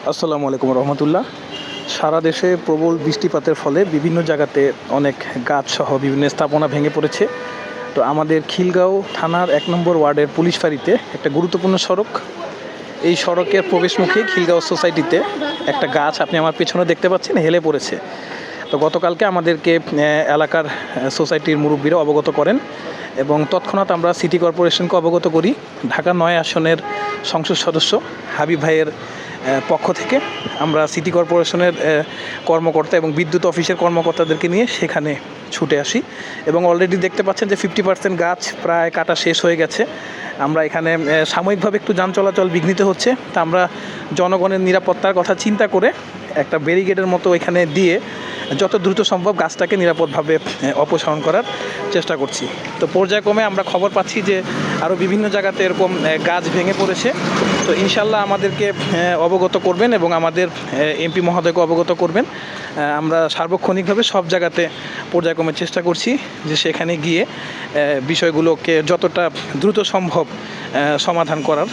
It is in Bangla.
আসসালামু আলাইকুম রহমতুল্লাহ। সারা দেশে প্রবল বৃষ্টিপাতের ফলে বিভিন্ন জায়গাতে অনেক গাছসহ বিভিন্ন স্থাপনা ভেঙে পড়েছে। তো আমাদের খিলগাঁও থানার ১ নম্বর ওয়ার্ডের পুলিশ ফাঁড়িতে একটা গুরুত্বপূর্ণ সড়ক, এই সড়কের প্রবেশমুখে খিলগাঁও সোসাইটিতে একটা গাছ আপনি আমার পেছনে দেখতে পাচ্ছেন হেলে পড়েছে। তো গতকালকে আমাদেরকে এলাকার সোসাইটির মুরব্বীরা অবগত করেন এবং তৎক্ষণাৎ আমরা সিটি কর্পোরেশনকে অবগত করি। ঢাকা ৯ আসনের সংসদ সদস্য হাবিব ভাইয়ের পক্ষ থেকে আমরা সিটি কর্পোরেশনের কর্মকর্তা এবং বিদ্যুৎ অফিসের কর্মকর্তাদেরকে নিয়ে সেখানে ছুটে আসি এবং অলরেডি দেখতে পাচ্ছেন যে 50% গাছ প্রায় কাটা শেষ হয়ে গেছে। আমরা এখানে সাময়িকভাবে একটু যান চলাচল বিঘ্নিত হচ্ছে, তা আমরা জনগণের নিরাপত্তার কথা চিন্তা করে একটা ব্যারিকেডের মতো এখানে দিয়ে যত দ্রুত সম্ভব গাছটাকে নিরাপদভাবে অপসারণ করার চেষ্টা করছি। তো পর্যায়ক্রমে আমরা খবর পাচ্ছি যে আরও বিভিন্ন জায়গাতে এরকম গাছ ভেঙে পড়েছে। তো ইনশাল্লাহ আমাদেরকে অবগত করবেন এবং আমাদের এমপি মহোদয়কে অবগত করবেন। আমরা সার্বক্ষণিকভাবে সব জায়গাতে পর্যায়ক্রমে চেষ্টা করছি যে সেখানে গিয়ে বিষয়গুলোকে যতটা দ্রুত সম্ভব সমাধান করার।